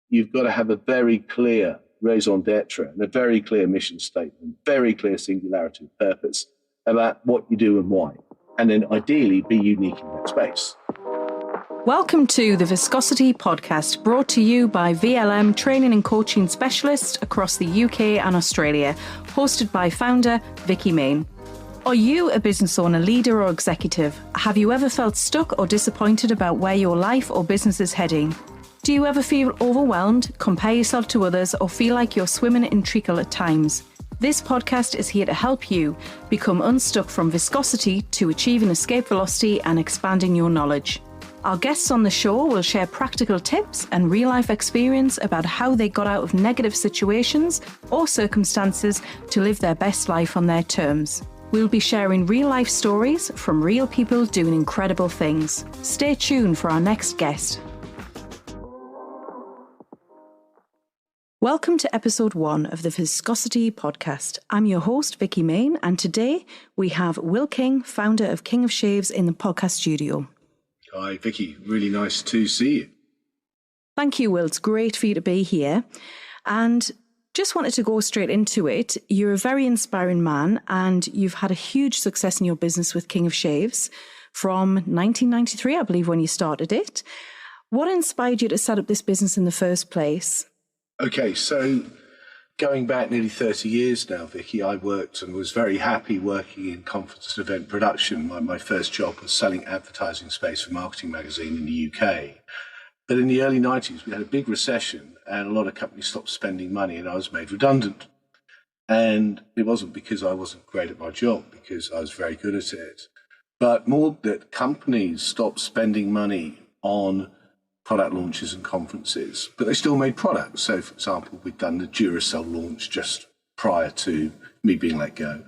you've got to have a very clear raison d'etre and a very clear mission statement, very clear singularity of purpose about what you do and why. And then ideally be unique in that space. Welcome to the Viscosity podcast, brought to you by VLM training and coaching specialists across the UK and Australia, hosted by founder Vicki Main. Are you a business owner, leader or executive? Have you ever felt stuck or disappointed about where your life or business is heading? Do you ever feel overwhelmed, compare yourself to others, or feel like you're swimming in treacle at times? This podcast is here to help you become unstuck from viscosity to achieving escape velocity and expanding your knowledge. Our guests on the show will share practical tips and real-life experience about how they got out of negative situations or circumstances to live their best life on their terms. We'll be sharing real-life stories from real people doing incredible things. Stay tuned for our next guest. Welcome to episode 1 of the Viscosity podcast. I'm your host, Vicki Main, and today we have Will King, founder of King of Shaves, in the podcast studio. Hi, Vicki. Really nice to see you. Thank you, Will. It's great for you to be here. And just wanted to go straight into it. You're a very inspiring man, and you've had a huge success in your business with King of Shaves from 1993, I believe, when you started it. What inspired you to set up this business in the first place? Okay, so going back nearly 30 years now, Vicki, I worked and was very happy working in conference and event production. My first job was selling advertising space for Marketing Magazine in the UK. But in the early 90s, we had a big recession and a lot of companies stopped spending money and I was made redundant. And it wasn't because I wasn't great at my job, because I was very good at it, but more that companies stopped spending money on product launches and conferences, but they still made products. So, for example, we'd done the Duracell launch just prior to me being let go.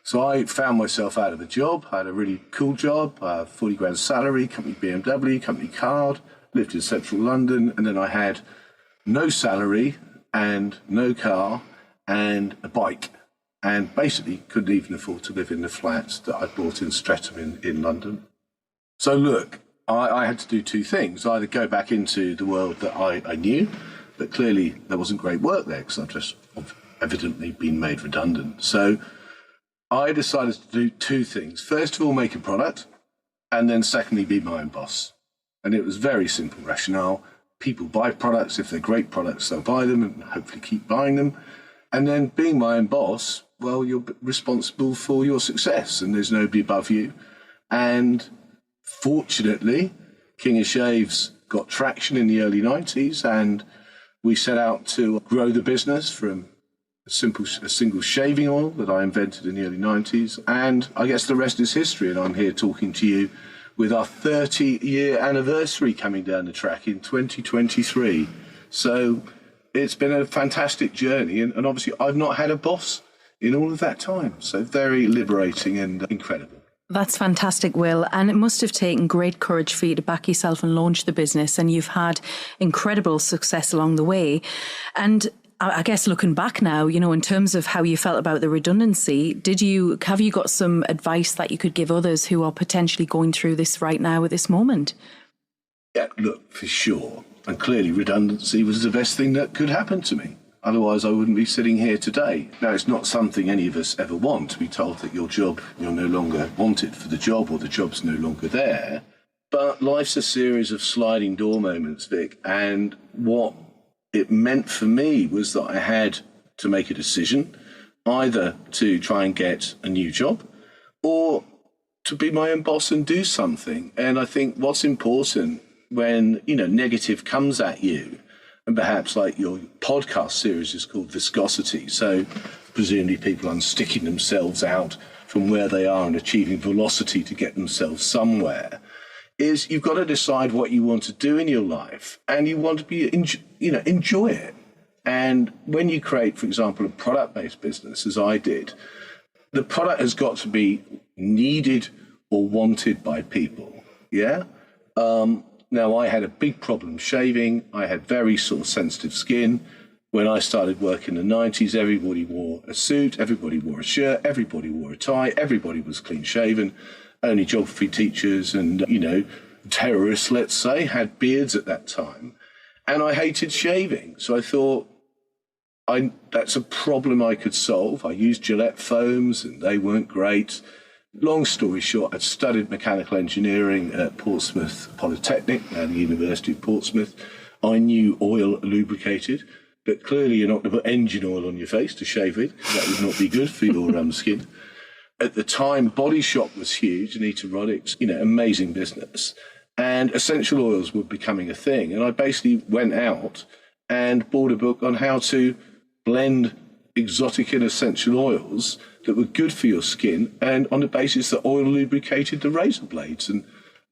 So I found myself out of a job. I had a really cool job, 40 grand salary, company BMW, company card, lived in central London, and then I had no salary and no car and a bike, and basically couldn't even afford to live in the flat that I bought in Streatham in London. So look, I had to do two things: either go back into the world that I knew, but clearly there wasn't great work there because I've just evidently been made redundant. So I decided to do two things. First of all, make a product, and then secondly, be my own boss. And it was very simple rationale. People buy products. If they're great products, they'll buy them and hopefully keep buying them. And then being my own boss, well, you're responsible for your success and there's nobody above you. And fortunately, King of Shaves got traction in the early 90s and we set out to grow the business from a single shaving oil that I invented in the early 90s. And I guess the rest is history, and I'm here talking to you with our 30-year anniversary coming down the track in 2023. So it's been a fantastic journey, and obviously I've not had a boss in all of that time. So very liberating and incredible. That's fantastic, Will. And it must have taken great courage for you to back yourself and launch the business. And you've had incredible success along the way. And I guess looking back now, you know, in terms of how you felt about the redundancy, have you got some advice that you could give others who are potentially going through this right now at this moment? Yeah, look, for sure. And clearly redundancy was the best thing that could happen to me. Otherwise, I wouldn't be sitting here today. Now, it's not something any of us ever want, to be told that you're no longer wanted for the job or the job's no longer there. But life's a series of sliding door moments, Vic. And what it meant for me was that I had to make a decision, either to try and get a new job or to be my own boss and do something. And I think what's important when, negative comes at you, and perhaps like your podcast series is called Viscosity, so presumably people unsticking themselves out from where they are and achieving velocity to get themselves somewhere, is you've got to decide what you want to do in your life, and you want to enjoy it. And when you create, for example, a product-based business, as I did, the product has got to be needed or wanted by people. Yeah. Now, I had a big problem shaving. I had very sort of sensitive skin. When I started work in the 90s, everybody wore a suit, everybody wore a shirt, everybody wore a tie, everybody was clean shaven. Only geography teachers and, terrorists, let's say, had beards at that time. And I hated shaving. So I thought, that's a problem I could solve. I used Gillette foams and they weren't great. Long story short, I'd studied mechanical engineering at Portsmouth Polytechnic, now the University of Portsmouth. I knew oil lubricated, but clearly you're not going to put engine oil on your face to shave with. That would not be good for your skin. At the time, Body Shop was huge, Anita Roddick's, amazing business. And essential oils were becoming a thing. And I basically went out and bought a book on how to blend exotic and essential oils that were good for your skin, and on the basis that oil lubricated the razor blades, and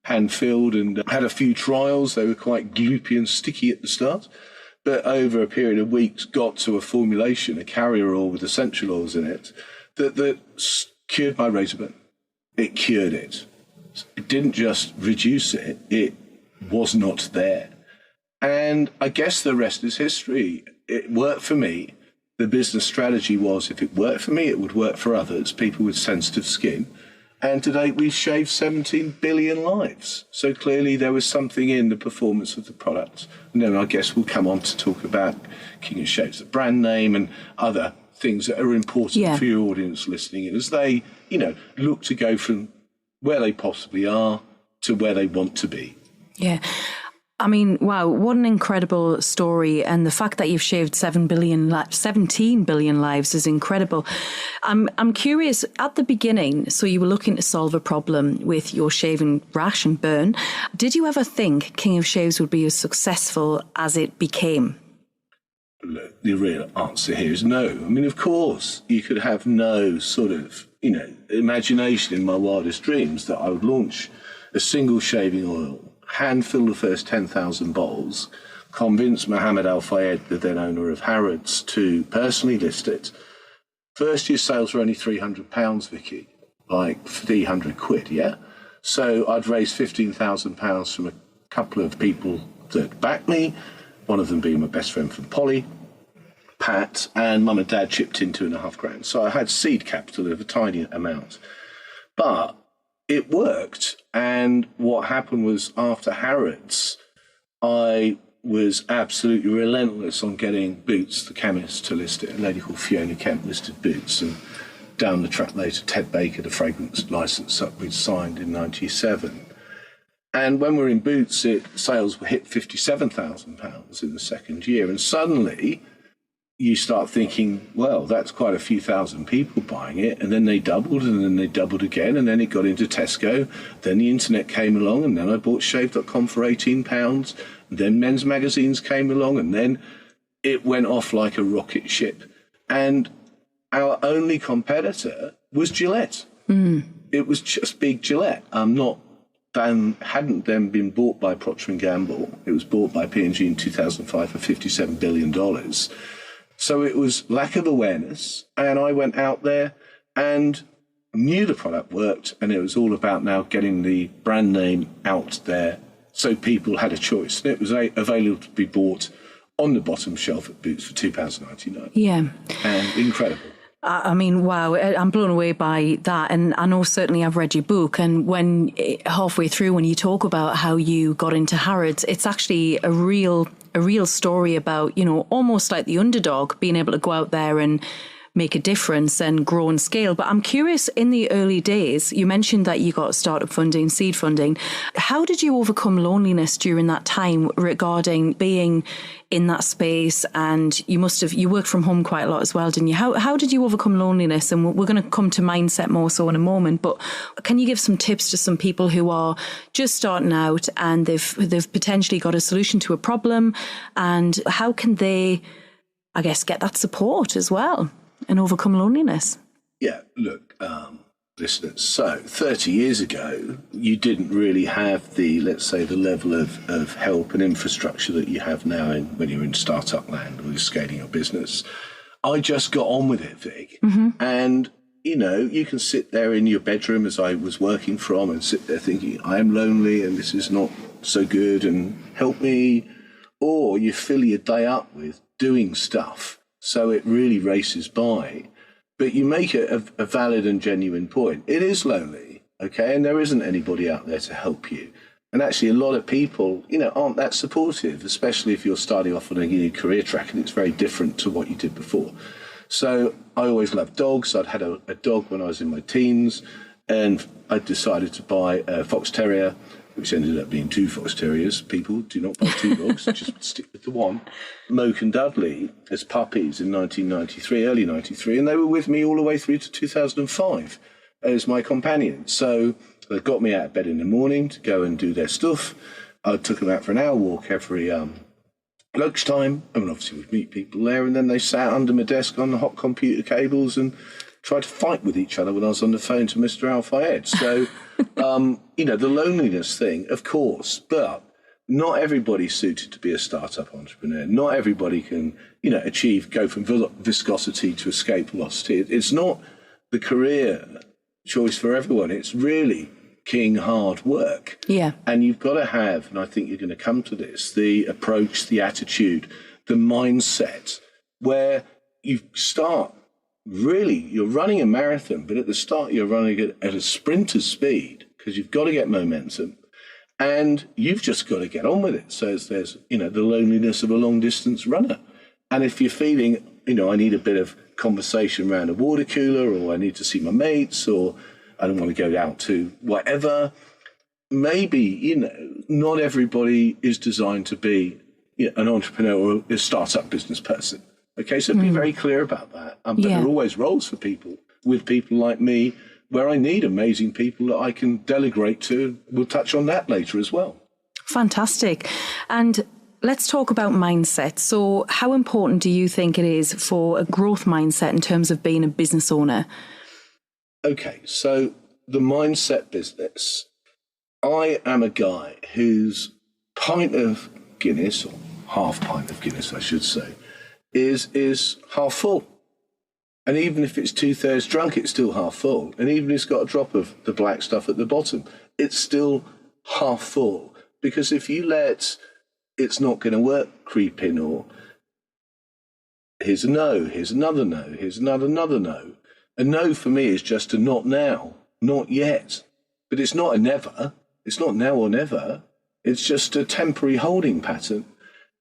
hand-filled, and had a few trials. They were quite gloopy and sticky at the start, but over a period of weeks got to a formulation, a carrier oil with essential oils in it, that cured my razor burn. It cured it. It didn't just reduce it, it was not there. And I guess the rest is history. It worked for me. The business strategy was, if it worked for me, it would work for others, people with sensitive skin. And to date, we've shaved 17 billion lives. So clearly there was something in the performance of the product. And then I guess we'll come on to talk about King of Shaves, the brand name, and other things that are important for your audience listening in, as they, look to go from where they possibly are to where they want to be. Yeah. I mean, wow, what an incredible story. And the fact that you've shaved 17 billion lives is incredible. I'm curious, at the beginning, so you were looking to solve a problem with your shaving rash and burn. Did you ever think King of Shaves would be as successful as it became? Look, the real answer here is no. I mean, of course, you could have no sort of, imagination in my wildest dreams that I would launch a single shaving oil, hand-fill the first 10,000 bottles, convince Mohammed Al-Fayed, the then owner of Harrods, to personally list it. First year sales were only £300, Vicki, like 300 quid, yeah? So I'd raised £15,000 from a couple of people that backed me, one of them being my best friend from Polly, Pat, and Mum and Dad chipped in £2,500. So I had seed capital of a tiny amount. But it worked, and what happened was, after Harrods, I was absolutely relentless on getting Boots, the chemist, to list it. A lady called Fiona Kemp listed Boots, and down the track later, Ted Baker, the fragrance licence that we'd signed in '97. And when we were in Boots, sales hit £57,000 in the second year, and suddenly you start thinking, well, that's quite a few thousand people buying it, and then they doubled, and then they doubled again, and then it got into Tesco, then the internet came along, and then I bought shave.com for £18, and then men's magazines came along, and then it went off like a rocket ship. And our only competitor was Gillette. It was just big Gillette. Hadn't then been bought by Procter & Gamble. It was bought by P&G in 2005 for $57 billion. So it was lack of awareness, and I went out there and knew the product worked, and it was all about now getting the brand name out there so people had a choice. And it was available to be bought on the bottom shelf at Boots for £2.99. Yeah. And incredible. I mean, wow, I'm blown away by that. And I know certainly I've read your book. And when halfway through, when you talk about how you got into Harrods, it's actually a real story about, almost like the underdog being able to go out there and make a difference and grow and scale. But I'm curious, in the early days, you mentioned that you got startup funding, seed funding. How did you overcome loneliness during that time regarding being in that space? And you worked from home quite a lot as well, didn't you? How did you overcome loneliness? And we're going to come to mindset more so in a moment, but can you give some tips to some people who are just starting out and they've potentially got a solution to a problem, and how can they, I guess, get that support as well and overcome loneliness? Yeah, look, listeners, so 30 years ago, you didn't really have the level of help and infrastructure that you have now when you're in startup land or you're scaling your business. I just got on with it, Vic. And, you can sit there in your bedroom, as I was working from, and sit there thinking, I am lonely and this is not so good and help me. Or you fill your day up with doing stuff so it really races by. But you make a valid and genuine point. It is lonely, okay? And there isn't anybody out there to help you. And actually, a lot of people, aren't that supportive, especially if you're starting off on a new career track and it's very different to what you did before. So I always loved dogs. I'd had a dog when I was in my teens, and I decided to buy a fox terrier, which ended up being 2 fox terriers. People, do not buy 2 dogs, just stick with the one. Moke and Dudley as puppies in 1993, early 93, and they were with me all the way through to 2005 as my companions. So they got me out of bed in the morning to go and do their stuff. I took them out for an hour walk every lunchtime, and obviously we'd meet people there, and then they sat under my desk on the hot computer cables and tried to fight with each other when I was on the phone to Mr. Al-Fayed. So, the loneliness thing, of course, but not everybody's suited to be a startup entrepreneur. Not everybody can, go from viscosity to escape velocity. It's not the career choice for everyone. It's really king hard work. Yeah. And you've got to have, and I think you're going to come to this, the approach, the attitude, the mindset, where you start really, you're running a marathon, but at the start you're running at a sprinter's speed because you've got to get momentum and you've just got to get on with it. So there's, the loneliness of a long distance runner. And if you're feeling, I need a bit of conversation around a water cooler, or I need to see my mates, or I don't want to go out to whatever, maybe, not everybody is designed to be an entrepreneur or a startup business person. Okay, so be very clear about that. But there are always roles for people, with people like me, where I need amazing people that I can delegate to. We'll touch on that later as well. Fantastic. And let's talk about mindset. So how important do you think it is for a growth mindset in terms of being a business owner? Okay, so the mindset business, I am a guy whose pint of Guinness, or half pint of Guinness, I should say, is half full. And even if it's 2/3 drunk, it's still half full. And even if it's got a drop of the black stuff at the bottom, it's still half full. Because if you let it's not going to work creep in, or here's a no, here's another no, here's another no. A no for me is just a not now, not yet. But it's not a never. It's not now or never. It's just a temporary holding pattern.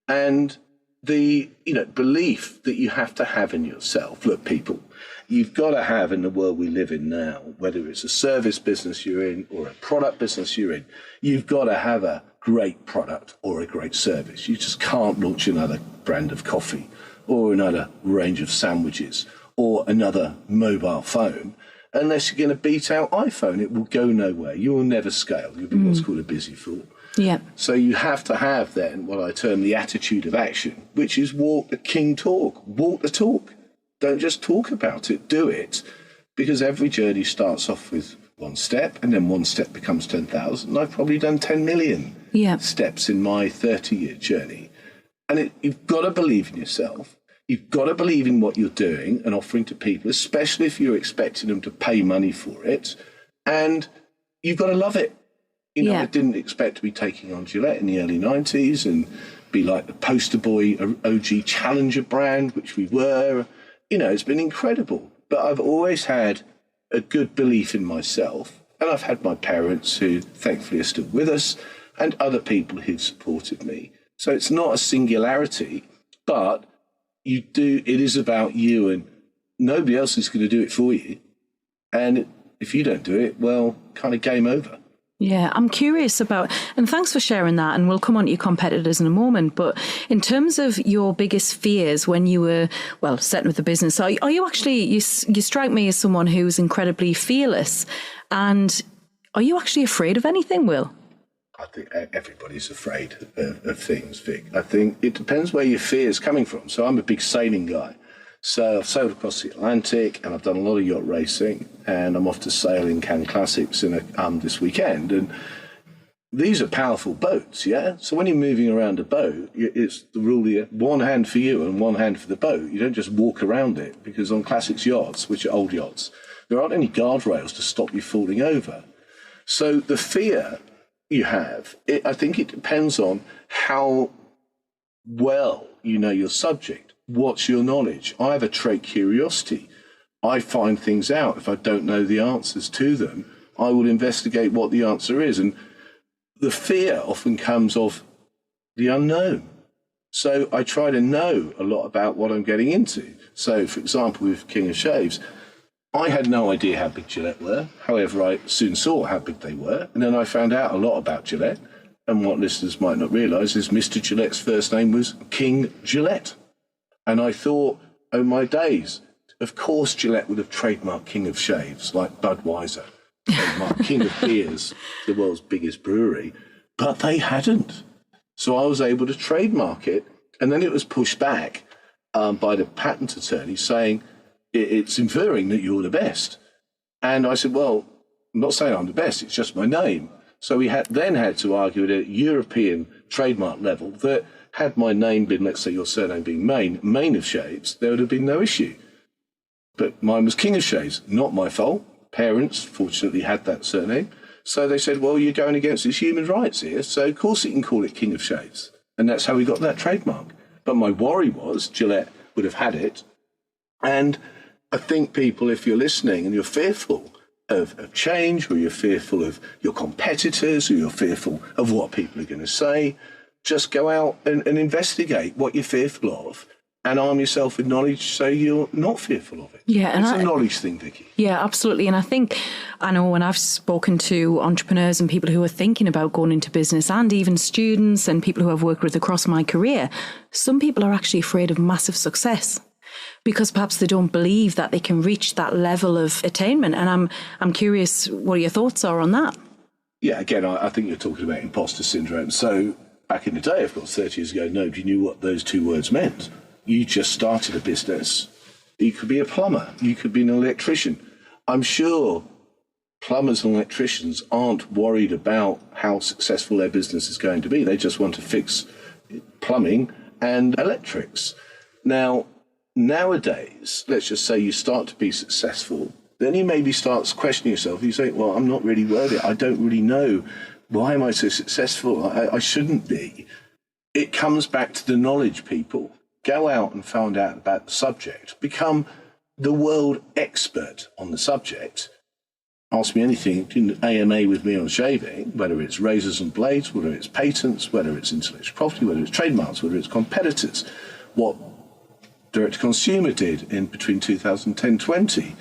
And the belief that you have to have in yourself. Look, people, you've got to have, in the world we live in now, whether it's a service business you're in or a product business you're in, you've got to have a great product or a great service. You just can't launch another brand of coffee or another range of sandwiches or another mobile phone unless you're going to beat out iPhone. It will go nowhere. You will never scale. You'll be what's called a busy fool. Yeah. So you have to have then what I term the attitude of action, which is walk the king talk. Walk the talk. Don't just talk about it, do it. Because every journey starts off with one step, and then one step becomes 10,000. I've probably done 10 million steps in my 30-year journey. And you've got to believe in yourself. You've got to believe in what you're doing and offering to people, especially if you're expecting them to pay money for it. And you've got to love it. I didn't expect to be taking on Gillette in the early 90s and be like the poster boy OG Challenger brand, which we were. It's been incredible. But I've always had a good belief in myself. And I've had my parents who thankfully are still with us and other people who've supported me. So it's not a singularity, but it is about you, and nobody else is going to do it for you. And if you don't do it, well, kind of game over. Yeah, I'm curious about, and thanks for sharing that, and we'll come on to your competitors in a moment, but in terms of your biggest fears when you were, setting up the business, are you actually, you strike me as someone who's incredibly fearless, and are you actually afraid of anything, Will? I think everybody's afraid of things, Vic. I think it depends where your fear is coming from. So I'm a big sailing guy. So I've sailed across the Atlantic and I've done a lot of yacht racing, and I'm off to sail in Cannes Classics this weekend. And these are powerful boats, yeah? So when you're moving around a boat, it's the rule here, one hand for you and one hand for the boat. You don't just walk around it, because on Classics yachts, which are old yachts, there aren't any guardrails to stop you falling over. So the fear you have, I think it depends on how well you know your subject. What's your knowledge? I have a trait curiosity. I find things out. If I don't know the answers to them, I will investigate what the answer is. And the fear often comes of the unknown. So I try to know a lot about what I'm getting into. So, for example, with King of Shaves, I had no idea how big Gillette were. However, I soon saw how big they were. And then I found out a lot about Gillette. And what listeners might not realise is Mr. Gillette's first name was King Gillette. And I thought, oh my days, of course Gillette would have trademarked King of Shaves, like Budweiser, trademarked King of Beers, the world's biggest brewery. But they hadn't. So I was able to trademark it. And then it was pushed back by the patent attorney saying, it's inferring that you're the best. And I said, well, I'm not saying I'm the best, it's just my name. So we had to argue at a European trademark level that had my name been, let's say your surname being Main of Shaves, there would have been no issue. But mine was King of Shaves, not my fault. Parents, fortunately, had that surname. So they said, well, you're going against his human rights here, so of course you can call it King of Shaves. And that's how we got that trademark. But my worry was Gillette would have had it. And I think people, if you're listening and you're fearful of change, or you're fearful of your competitors, or you're fearful of what people are going to say, just go out and investigate what you're fearful of and arm yourself with knowledge so you're not fearful of it. Yeah, and it's a knowledge thing, Vicki. Yeah, absolutely. And I know when I've spoken to entrepreneurs and people who are thinking about going into business, and even students and people who I've worked with across my career, some people are actually afraid of massive success, because perhaps they don't believe that they can reach that level of attainment. And I'm curious what your thoughts are on that. Yeah, again, I think you're talking about imposter syndrome. So back in the day, of course, 30 years ago, nobody knew what those two words meant. You just started a business. You could be a plumber. You could be an electrician. I'm sure plumbers and electricians aren't worried about how successful their business is going to be. They just want to fix plumbing and electrics. Now, nowadays, let's just say you start to be successful, then you maybe start questioning yourself. You say, well, I'm not really worth it. I don't really know. Why am I so successful? I shouldn't be. It comes back to the knowledge, people. Go out and find out about the subject. Become the world expert on the subject. Ask me anything, do an AMA with me on shaving, whether it's razors and blades, whether it's patents, whether it's intellectual property, whether it's trademarks, whether it's competitors. What direct-to-consumer did in between 2010-20,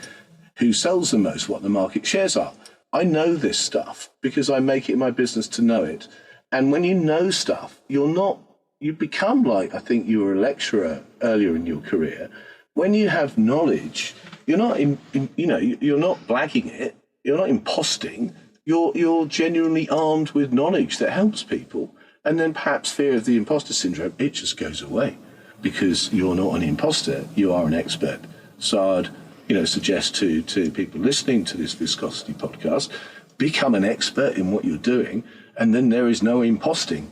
who sells the most, what the market shares are. I know this stuff because I make it my business to know it. And when you know stuff, you become like, I think you were a lecturer earlier in your career. When you have knowledge, you're not, you're not blagging it, you're not imposting, you're genuinely armed with knowledge that helps people. And then perhaps fear of the imposter syndrome, it just goes away. Because you're not an imposter, you are an expert. So I'd, suggest to people listening to this Viscosity podcast, become an expert in what you're doing, and then there is no imposting.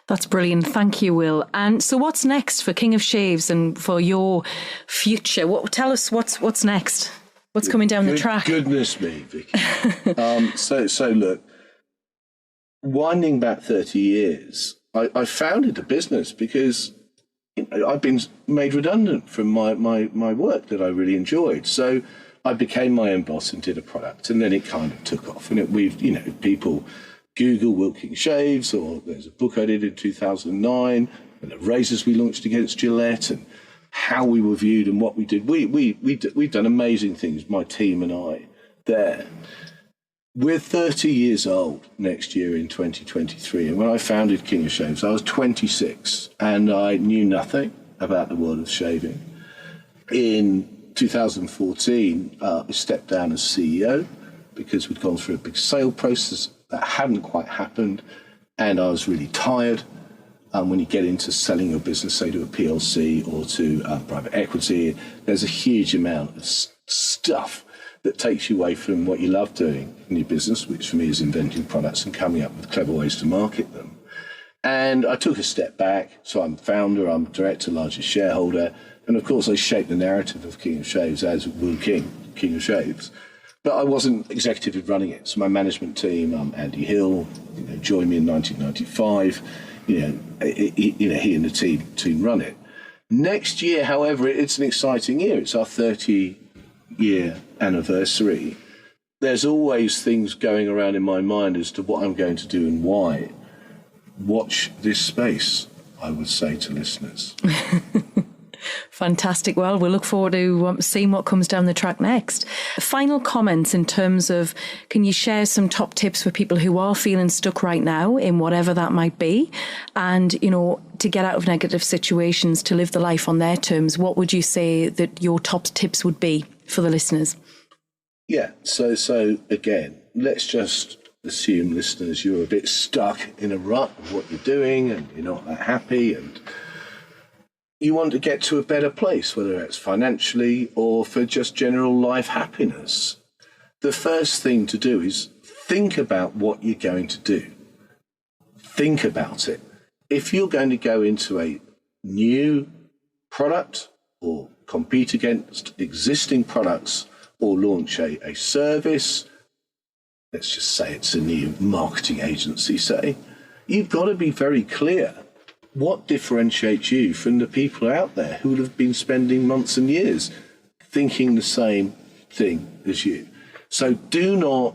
That's brilliant. Thank you, Will. And so what's next for King of Shaves and for your future? Tell us what's next. What's coming down the track? Goodness me, Vicki. So look, winding back 30 years, I founded a business because I've been made redundant from my work that I really enjoyed. So I became my own boss and did a product, and then it kind of took off. And people Google Wilking Shaves, or there's a book I did in 2009, and the razors we launched against Gillette, and how we were viewed and what we did. We've done amazing things, my team and I, there. We're 30 years old next year in 2023. And when I founded King of Shaves, I was 26 and I knew nothing about the world of shaving. In 2014, I stepped down as CEO because we'd gone through a big sale process that hadn't quite happened. And I was really tired. When you get into selling your business, say to a PLC or to private equity, there's a huge amount of stuff that takes you away from what you love doing in your business, which for me is inventing products and coming up with clever ways to market them. And I took a step back. So I'm founder, I'm director, largest shareholder. And of course, I shaped the narrative of King of Shaves as Will King of Shaves. But I wasn't executive running it. So my management team, Andy Hill, joined me in 1995. He and the team run it. Next year, however, it's an exciting year. It's our 30-year anniversary. there's always things going around in my mind as to what I'm going to do and why. Watch this space, I would say to listeners. Fantastic. Well, we'll look forward to seeing what comes down the track next. Final comments in terms of, can you share some top tips for people who are feeling stuck right now in whatever that might be? And, to get out of negative situations, to live the life on their terms, what would you say that your top tips would be for the listeners? Yeah. So again, let's just assume, listeners, you're a bit stuck in a rut of what you're doing and you're not that happy and you want to get to a better place, whether it's financially or for just general life happiness. The first thing to do is think about what you're going to do. Think about it. If you're going to go into a new product or compete against existing products or launch a service, let's just say it's a new marketing agency, you've got to be very clear. What differentiates you from the people out there who have been spending months and years thinking the same thing as you? So do not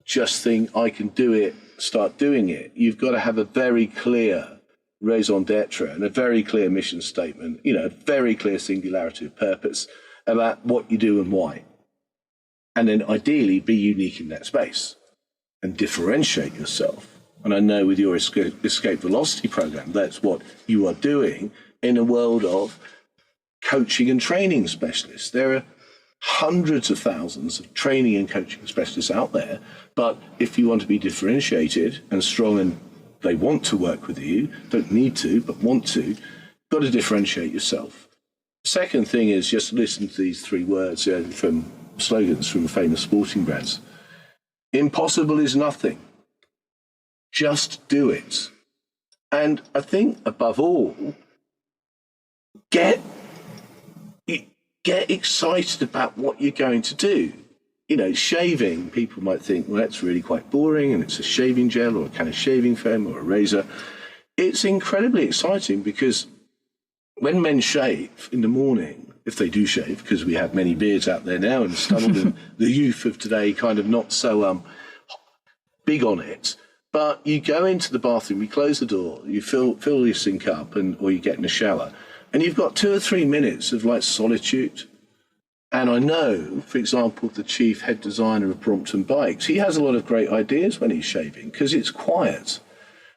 just think, I can do it, start doing it. You've got to have a very clear raison d'etre and a very clear mission statement, a very clear singularity of purpose about what you do and why. And then ideally be unique in that space and differentiate yourself. And I know with your Escape Velocity program, that's what you are doing in a world of coaching and training specialists. There are hundreds of thousands of training and coaching specialists out there. But if you want to be differentiated and strong and they want to work with you, don't need to, but want to, you've got to differentiate yourself. Second thing is just listen to these three words from slogans from famous sporting brands. Impossible is nothing. Just do it. And I think above all, get excited about what you're going to do. Shaving, people might think, well, that's really quite boring and it's a shaving gel or a can of shaving foam or a razor. It's incredibly exciting because when men shave in the morning, if they do shave, because we have many beards out there now and stubble and the youth of today kind of not so big on it. But you go into the bathroom, you close the door, you fill your sink up, or you get in a shower, and you've got 2 or 3 minutes of solitude. And I know, for example, the chief head designer of Brompton Bikes, he has a lot of great ideas when he's shaving because it's quiet.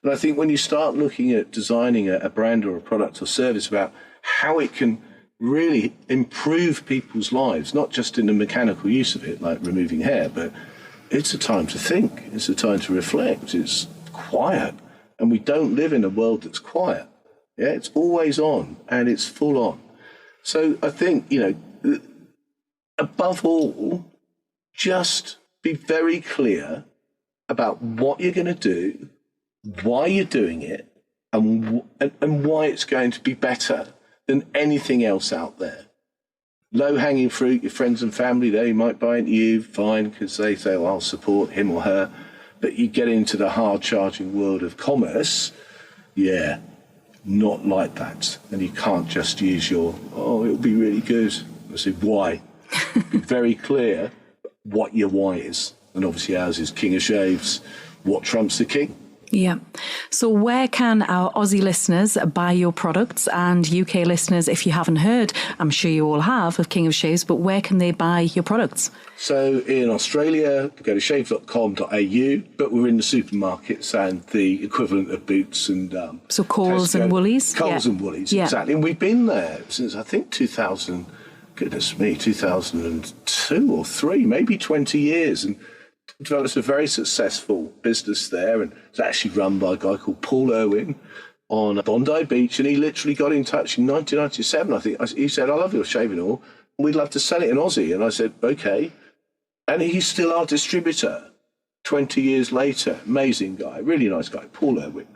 And I think when you start looking at designing a brand or a product or service about how it can really improve people's lives, not just in the mechanical use of it, like removing hair, but it's a time to think. It's a time to reflect. It's quiet. And we don't live in a world that's quiet. Yeah, it's always on and it's full on. So I think, above all, just be very clear about what you're going to do, why you're doing it, and why it's going to be better than anything else out there. Low-hanging fruit, your friends and family, they might buy into you, fine, because they say, well, I'll support him or her. But you get into the hard-charging world of commerce, not like that. And you can't just use it'll be really good. I say, why? Be very clear what your why is. And obviously ours is King of Shaves. What trumps the king? Yeah. So where can our Aussie listeners buy your products, and UK listeners, if you haven't heard, I'm sure you all have, of King of Shaves, but where can they buy your products? So in Australia, go to shave.com.au, but we're in the supermarkets and the equivalent of Boots and so Coles Tesco, and Woolies? Coles and Woolies, exactly. And we've been there since, I think, 2002 or 3, maybe 20 years. And developed a very successful business there, and it's actually run by a guy called Paul Irwin on Bondi Beach, and he literally got in touch in 1997, I think. He said, I love your shaving oil, we'd love to sell it in Aussie. And I said, okay. And he's still our distributor 20 years later. Amazing guy, really nice guy, Paul Irwin.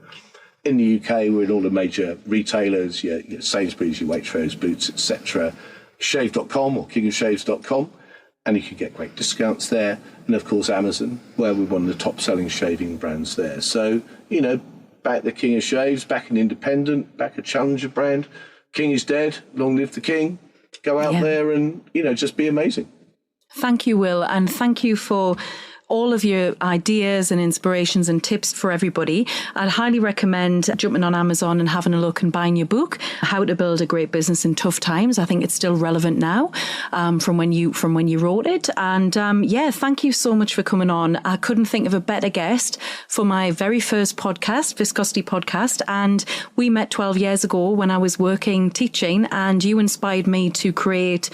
In the UK, we're in all the major retailers, Sainsbury's, your Waitrose, Boots, etc. Shave.com or kingofshaves.com. And you can get great discounts there. And, of course, Amazon, where we're one of the top-selling shaving brands there. So, back the King of Shaves, back an independent, back a challenger brand. King is dead. Long live the King. Go out there and, just be amazing. Thank you, Will, and thank you for all of your ideas and inspirations and tips for everybody. I'd highly recommend jumping on Amazon and having a look and buying your book, How to Build a Great Business in Tough Times. I think it's still relevant now from when you wrote it. And thank you so much for coming on. I couldn't think of a better guest for my very first podcast, Viscosity Podcast. And we met 12 years ago when I was working teaching, and you inspired me to create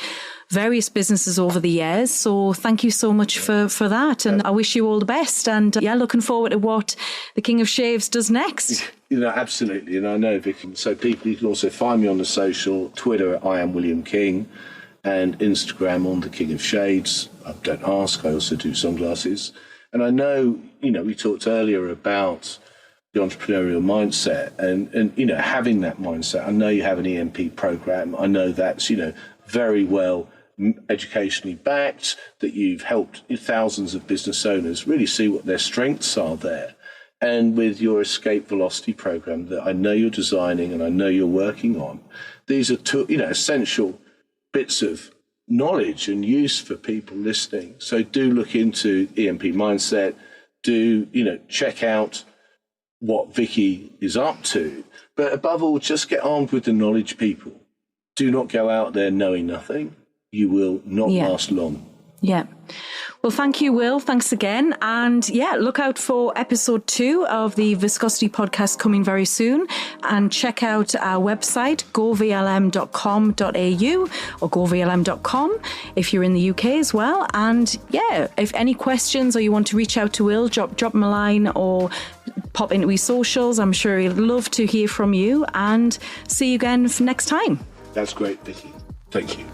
various businesses over the years. So thank you so much for that. And I wish you all the best. And looking forward to what the King of Shaves does next. Absolutely. And I know, Vicki, so people, you can also find me on the social, Twitter at I am William King, and Instagram on the King of Shades. Don't ask, I also do sunglasses. And I know, we talked earlier about the entrepreneurial mindset and having that mindset. I know you have an EMP program. I know that's, very well educationally backed, that you've helped thousands of business owners really see what their strengths are there. And with your escape velocity program that I know you're designing and I know you're working on, these are two, essential bits of knowledge and use for people listening. So do look into EMP mindset, do, check out what Vicki is up to, but above all, just get armed with the knowledge, people. Do not go out there knowing nothing. You will not last long. Yeah. Well, thank you, Will. Thanks again. And look out for episode 2 of the Viscosity podcast coming very soon. And check out our website, govlm.com.au or govlm.com if you're in the UK as well. And if any questions or you want to reach out to Will, drop him a line or pop into his socials. I'm sure he'd love to hear from you, and see you again for next time. That's great, Vicki. Thank you.